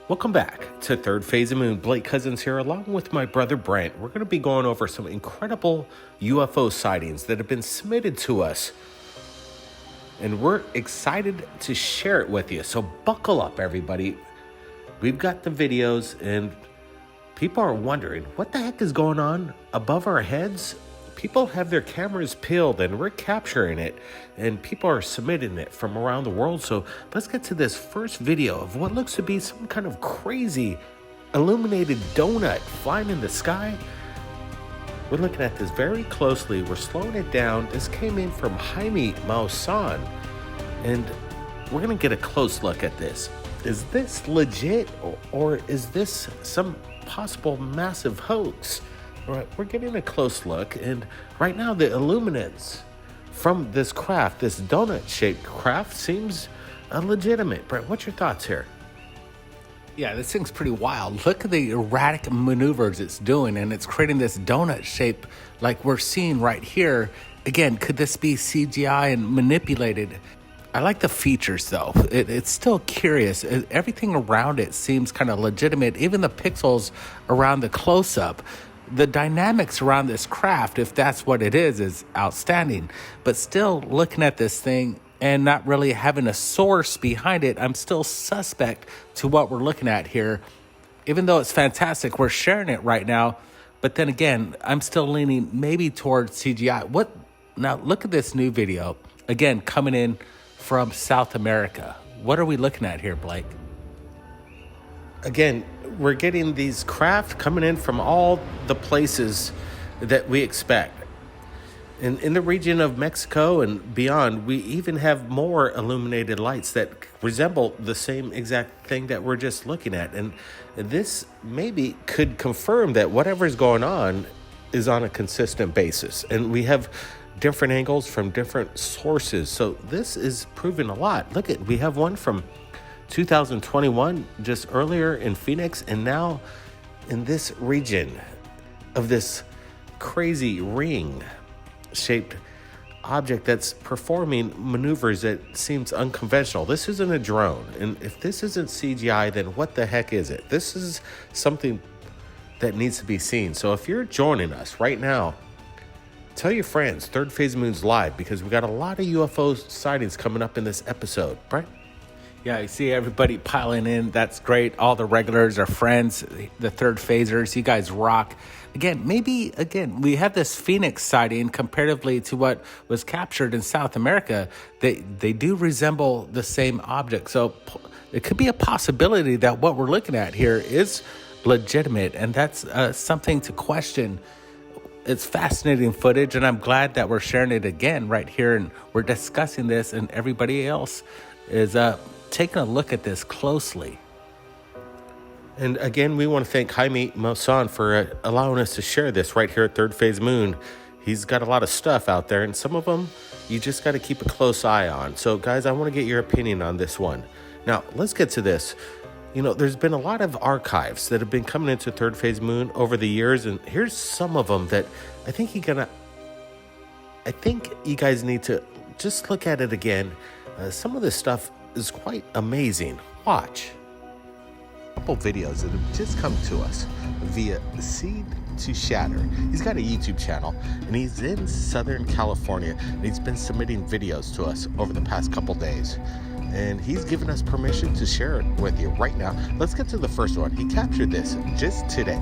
Welcome back to Third Phase of Moon. Blake Cousins here, along with my brother Brent. We're going to be going over some incredible UFO sightings that have been submitted to us, and we're excited to share it with you. So buckle up, everybody. We've got the videos, and people are wondering what the heck is going on above our heads. People have their cameras peeled, and we're capturing it, and people are submitting it from around the world. So let's get to this first video of what looks to be some kind of crazy illuminated donut flying in the sky. We're looking at this very closely. We're slowing it down. This came in from Jaime Maussan, and we're going to get a close look at this. Is this legit, or is this some possible massive hoax? All right, we're getting a close look, and right now the illuminance from this craft, this donut-shaped craft, seems legitimate. Brent, what's your thoughts here? Yeah, this thing's pretty wild. Look at the erratic maneuvers it's doing, and it's creating this donut shape like we're seeing right here. Again, could this be CGI and manipulated? I like the features, though. It's still curious. Everything around it seems kind of legitimate, even the pixels around the close-up. The dynamics around this craft, if that's what it is outstanding. But still, looking at this thing and not really having a source behind it, I'm still suspect to what we're looking at here. Even though it's fantastic, we're sharing it right now. But then again, I'm still leaning maybe towards CGI. Now, look at this new video. Again, coming in from South America. What are we looking at here, Blake? Again, we're getting these craft coming in from all the places that we expect. In the region of Mexico and beyond, we even have more illuminated lights that resemble the same exact thing that we're just looking at. And this maybe could confirm that whatever's going on is on a consistent basis. And we have different angles from different sources. So this is proving a lot. Look at, we have one from 2021, just earlier in Phoenix, and now in this region of this crazy ring-shaped object that's performing maneuvers that seems unconventional. This isn't a drone, and if this isn't CGI, then what the heck is it? This is something that needs to be seen. So if you're joining us right now, tell your friends Third Phase of Moon's live, because we got a lot of UFO sightings coming up in this episode. Right? Yeah, you see everybody piling in. That's great. All the regulars, our friends, the third phasers, you guys rock. Maybe we have this Phoenix sighting comparatively to what was captured in South America. They do resemble the same object. So it could be a possibility that what we're looking at here is legitimate, and that's something to question. It's fascinating footage, and I'm glad that we're sharing it again right here, and we're discussing this, and everybody else is taking a look at this closely. And again, we want to thank Jaime Maussan for allowing us to share this right here at Third Phase Moon. He's got a lot of stuff out there, and some of them you just got to keep a close eye on. So guys, I want to get your opinion on this one. Now, let's get to this. You know, there's been a lot of archives that have been coming into Third Phase Moon over the years, and here's some of them that I think you guys need to just look at it again. Some of this stuff is quite amazing. Watch. A couple videos that have just come to us via Seed to Shatter. He's got a YouTube channel, and he's in Southern California, and he's been submitting videos to us over the past couple days. And he's given us permission to share it with you right now. Let's get to the first one. He captured this just today.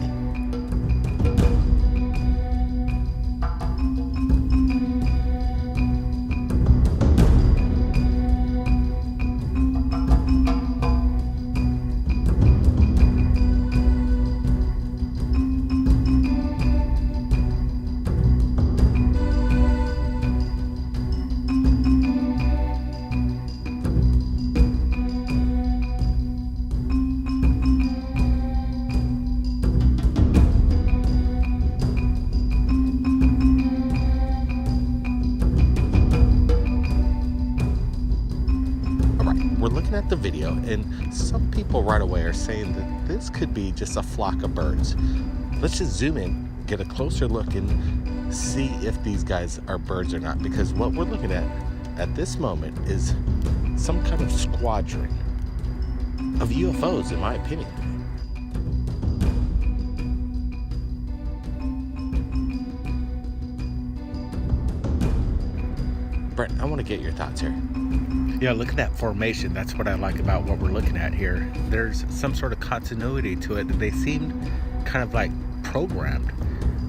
We're looking at the video, and some people right away are saying that this could be just a flock of birds. Let's just zoom in, get a closer look, and see if these guys are birds or not, because what we're looking at this moment is some kind of squadron. of UFOs, in my opinion. Brent, I want to get your thoughts here. Yeah, look at that formation. That's what I like about what we're looking at here. There's some sort of continuity to it. They seem kind of like programmed.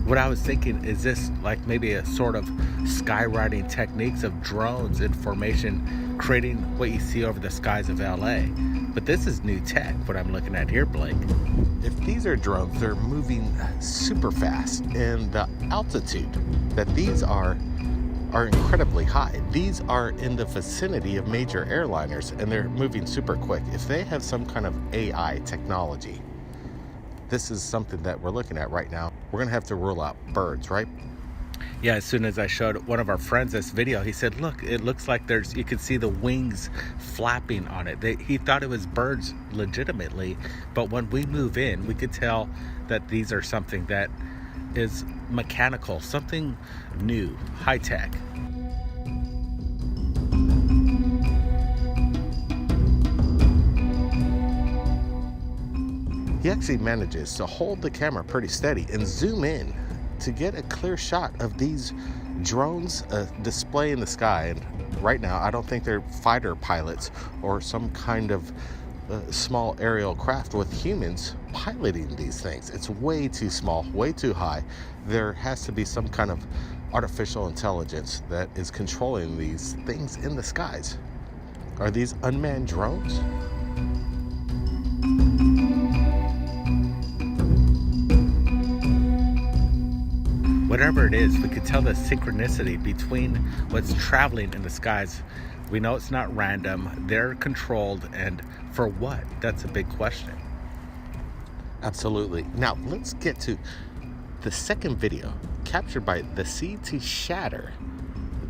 What I was thinking, is this like maybe a sort of skywriting techniques of drones in formation, creating what you see over the skies of LA? But this is new tech, what I'm looking at here, Blake. If these are drones, they're moving super fast, and the altitude that these are incredibly high. These are in the vicinity of major airliners, and they're moving super quick. If they have some kind of AI technology, this is something that we're looking at right now. We're going to have to rule out birds, right? Yeah, as soon as I showed one of our friends this video, he said, look, it looks like you can see the wings flapping on it. He thought it was birds legitimately, but when we move in, we could tell that these are something that is mechanical, something new, high tech. He actually manages to hold the camera pretty steady and zoom in to get a clear shot of these drones display in the sky. And right now, I don't think they're fighter pilots or some kind of small aerial craft with humans piloting these things. It's way too small, way too high. There has to be some kind of artificial intelligence that is controlling these things in the skies. Are these unmanned drones? Whatever it is, we could tell the synchronicity between what's traveling in the skies. We know it's not random, they're controlled, and for what? That's a big question. Absolutely. Now, let's get to the second video captured by the Sea to Shatter.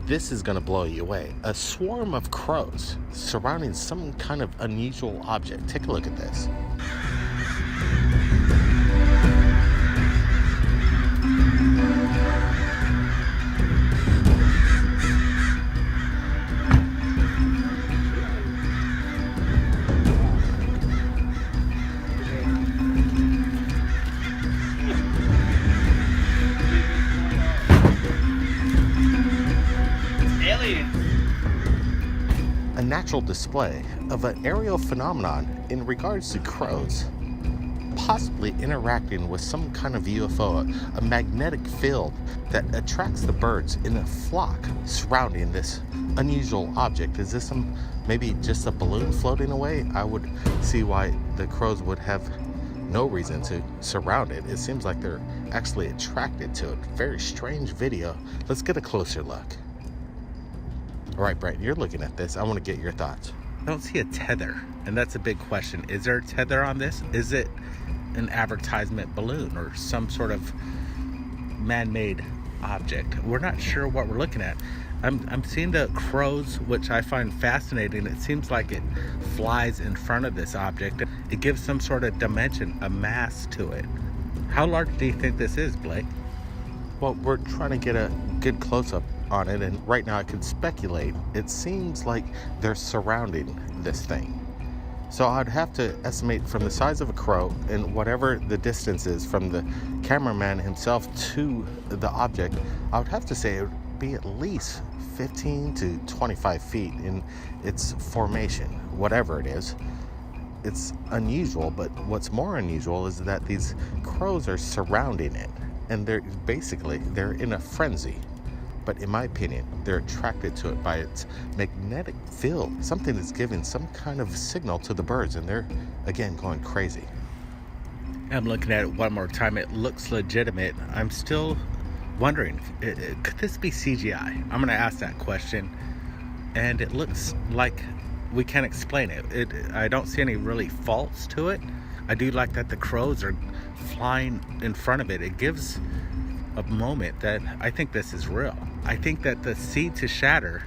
This is going to blow you away. A swarm of crows surrounding some kind of unusual object. Take a look at this. A natural display of an aerial phenomenon in regards to crows possibly interacting with some kind of UFO, a magnetic field that attracts the birds in a flock surrounding this unusual object. Is this maybe just a balloon floating away? I would see why the crows would have no reason to surround it. It seems like they're actually attracted to it. Very strange video. Let's get a closer look. All right, Brent, you're looking at this. I want to get your thoughts. I don't see a tether, and that's a big question. Is there a tether on this? Is it an advertisement balloon or some sort of man-made object? We're not sure what we're looking at. I'm seeing the crows, which I find fascinating. It seems like it flies in front of this object. It gives some sort of dimension, a mass to it. How large do you think this is, Blake? Well, we're trying to get a good close-up on it, and right now I could speculate. It seems like they're surrounding this thing. So I'd have to estimate from the size of a crow and whatever the distance is from the cameraman himself to the object, I would have to say it would be at least 15 to 25 feet in its formation, whatever it is. It's unusual, but what's more unusual is that these crows are surrounding it, and they're in a frenzy. But in my opinion, they're attracted to it by its magnetic field. Something that's giving some kind of signal to the birds, and they're, again, going crazy. I'm looking at it one more time. It looks legitimate. I'm still wondering, could this be CGI? I'm going to ask that question. And it looks like we can't explain it. I don't see any really faults to it. I do like that the crows are flying in front of it. It gives a moment that I think this is real. I think that the Sea to Shatter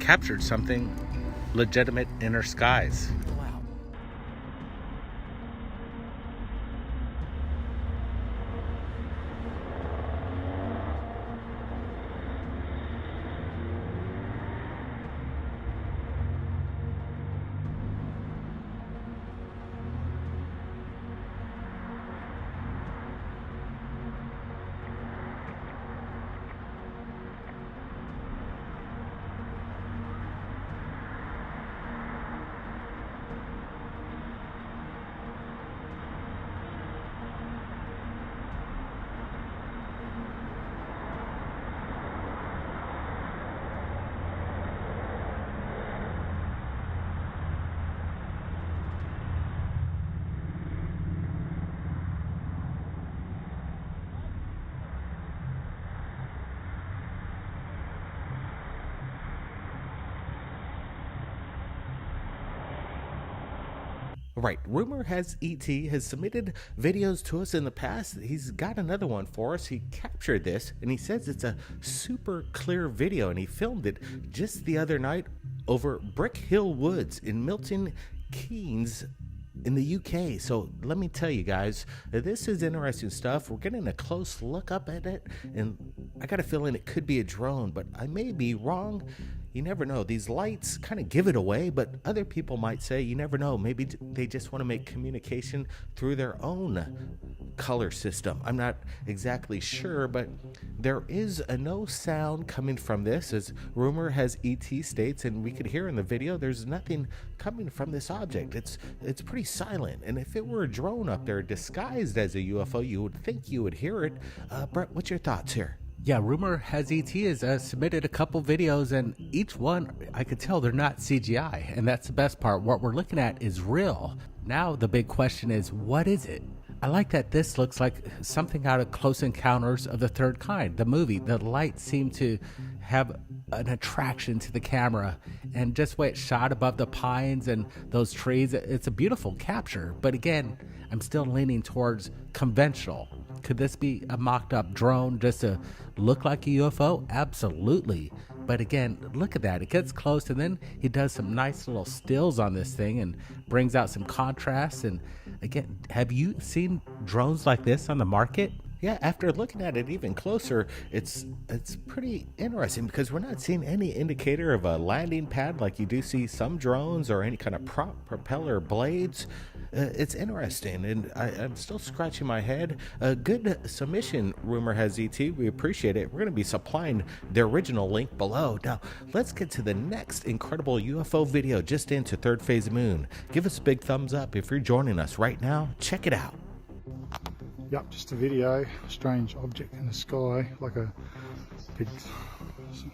captured something legitimate in our skies. Right, rumor has ET has submitted videos to us in the past. He's got another one for us. He captured this and he says it's a super clear video, and he filmed it just the other night over Brick Hill Woods in Milton Keynes in the UK. So let me tell you guys, this is interesting stuff. We're getting a close look up at it, and I got a feeling it could be a drone, but I may be wrong. You never know. These lights kind of give it away, but other people might say, you never know. Maybe they just want to make communication through their own color system. I'm not exactly sure, but there is a no sound coming from this, as rumor has ET states, and we could hear in the video, there's nothing coming from this object. It's pretty silent, and if it were a drone up there disguised as a UFO, you would think you would hear it. Brett, what's your thoughts here? Yeah, rumor has ET has submitted a couple videos, and each one I could tell they're not CGI, and that's the best part. What we're looking at is real. Now the big question is, what is it? I like that this looks like something out of Close Encounters of the Third Kind, the movie. The lights seem to have an attraction to the camera, and just the way it's shot above the pines and those trees, it's a beautiful capture. But again, I'm still leaning towards conventional. Could this be a mocked up drone just to look like a UFO? Absolutely. But again, look at that. It gets close, and then he does some nice little stills on this thing and brings out some contrast. And again, have you seen drones like this on the market? Yeah, after looking at it even closer, it's pretty interesting because we're not seeing any indicator of a landing pad like you do see some drones, or any kind of propeller blades. It's interesting, and I'm still scratching my head. A good submission, rumor has ET. We appreciate it. We're going to be supplying the original link below. Now, let's get to the next incredible UFO video just into Third Phase of Moon. Give us a big thumbs up if you're joining us right now. Check it out. Yep, just a video. Strange object in the sky, like a big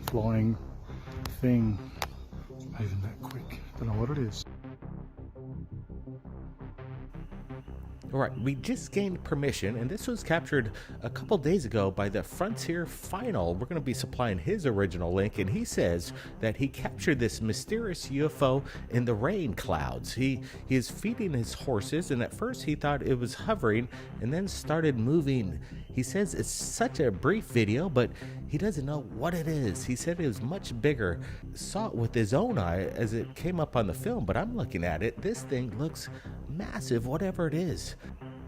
flying thing. It's moving that quick. Don't know what it is. All right, we just gained permission, and this was captured a couple days ago by the Frontier Final. We're going to be supplying his original link, and he says that he captured this mysterious UFO in the rain clouds. He is feeding his horses, and at first he thought it was hovering and then started moving. He says it's such a brief video, but he doesn't know what it is. He said it was much bigger. Saw it with his own eye as it came up on the film, but I'm looking at it. This thing looks massive, whatever it is.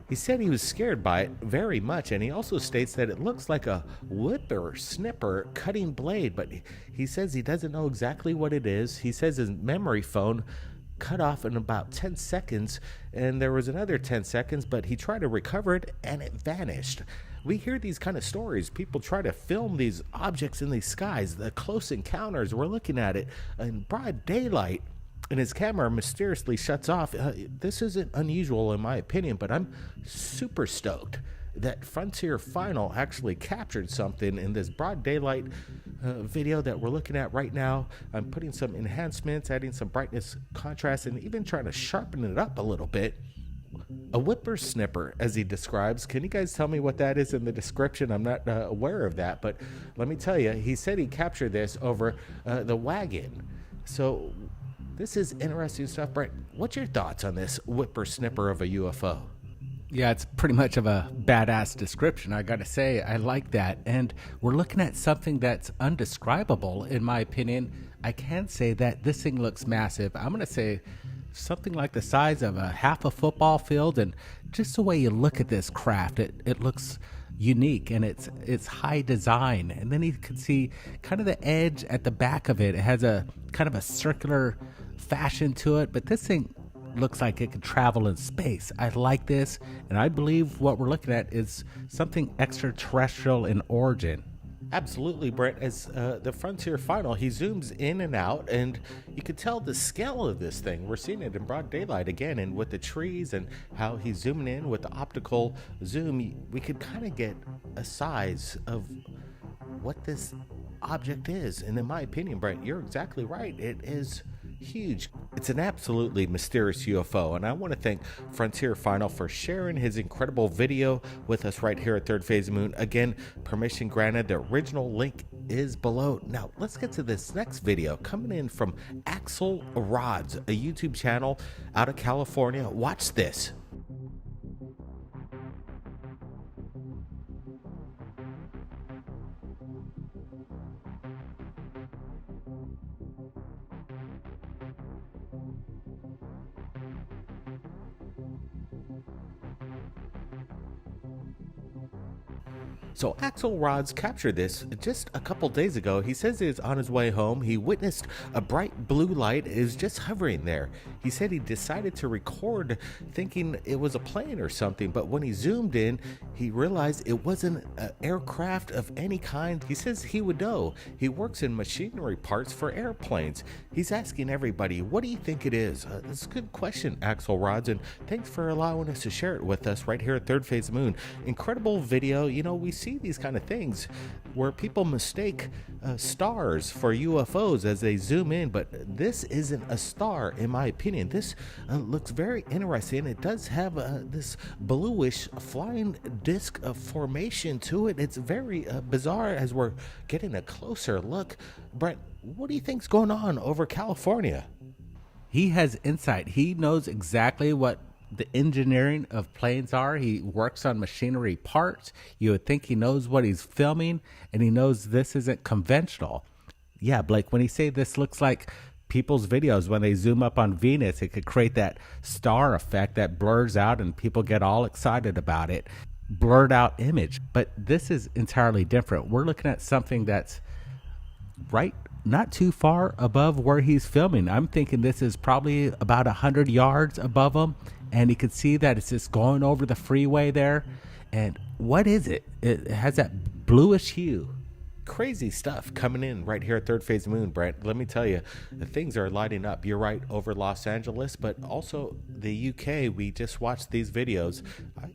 He said he was scared by it very much, and he also states that it looks like a whipper snipper cutting blade, but he says he doesn't know exactly what it is. He says his memory phone cut off in about 10 seconds, and there was another 10 seconds, but he tried to recover it and it vanished. We hear these kind of stories. People try to film these objects in the skies, the close encounters. We're looking at it in broad daylight, and his camera mysteriously shuts off. This isn't unusual in my opinion, but I'm super stoked that Frontier Final actually captured something in this broad daylight video that we're looking at right now. I'm putting some enhancements, adding some brightness, contrast, and even trying to sharpen it up a little bit. A whippersnipper, as he describes. Can you guys tell me what that is in the description? I'm not aware of that, but let me tell you, he said he captured this over the wagon. So this is interesting stuff. Brent, what's your thoughts on this whippersnipper of a UFO? Yeah, it's pretty much of a badass description. I gotta say, I like that. And we're looking at something that's undescribable, in my opinion. I can't say that this thing looks massive. I'm gonna say something like the size of a half a football field, and just the way you look at this craft, it looks unique, and it's high design. And then you can see kind of the edge at the back of it. It has a kind of a circular fashion to it, but this thing looks like it could travel in space. I like this, and I believe what we're looking at is something extraterrestrial in origin. Absolutely, Brent. As the Frontier Final, he zooms in and out, and you can tell the scale of this thing. We're seeing it in broad daylight again, and with the trees and how he's zooming in with the optical zoom, we could kind of get a size of what this object is. And in my opinion, Brent, you're exactly right. It is huge. It's an absolutely mysterious UFO, and I want to thank Frontier Final for sharing his incredible video with us right here at Third Phase of Moon. Again, permission granted. The original link is below. Now, let's get to this next video coming in from Axel Rods, a YouTube channel out of California. Watch this. So Axel Rods captured this just a couple days ago. He says he was on his way home. He witnessed a bright blue light is just hovering there. He said he decided to record thinking it was a plane or something, but when he zoomed in, he realized it wasn't an aircraft of any kind. He says he would know. He works in machinery parts for airplanes. He's asking everybody, what do you think it is? That's a good question, Axel Rods, and thanks for allowing us to share it with us right here at Third Phase Moon. Incredible video. You know, we see these kind of things where people mistake stars for UFOs as they zoom in, but this isn't a star in my opinion. This looks very interesting. It does have this bluish flying disc of formation to it. It's very bizarre as we're getting a closer look. Brent, what do you think's going on over California? He has insight. He knows exactly what the engineering of planes are. He works on machinery parts. You would think he knows what he's filming, and he knows this isn't conventional. Yeah, Blake, when he say this looks like people's videos when they zoom up on Venus, it could create that star effect that blurs out and people get all excited about it. Blurred out image. But this is entirely different. We're looking at something that's right not too far above where he's filming. I'm thinking this is probably about 100 yards above him, and you can see that it's just going over the freeway there. And what is it? It has that bluish hue. Crazy stuff coming in right here at Third Phase Moon, Brent. Let me tell you, the things are lighting up. You're right, over Los Angeles, but also the UK. We just watched these videos.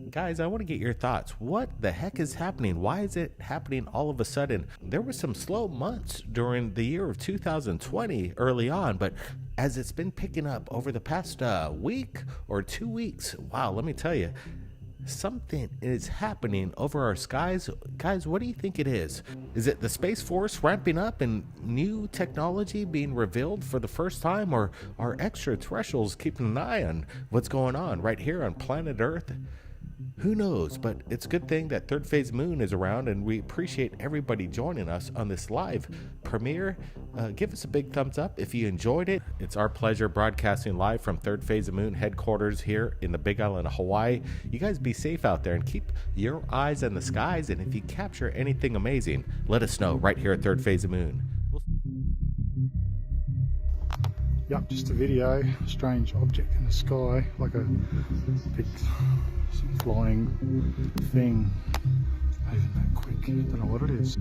Guys, I want to get your thoughts. What the heck is happening? Why is it happening all of a sudden? There were some slow months during the year of 2020 early on, but as it's been picking up over the past week or 2 weeks, wow, let me tell you, something is happening over our skies. Guys, what do you think it is? Is it the Space Force ramping up and new technology being revealed for the first time, or are extraterrestrials keeping an eye on what's going on right here on planet Earth? Who knows? But it's a good thing that Third Phase Moon is around, and we appreciate everybody joining us on this live premiere. Give us a big thumbs up if you enjoyed it. It's our pleasure broadcasting live from Third Phase of Moon headquarters here in the Big Island of Hawaii. You guys be safe out there and keep your eyes on the skies. And if you capture anything amazing, let us know right here at Third Phase of Moon. Yep, just a video, a strange object in the sky, like a big flying thing. Moving that quick, don't know what it is.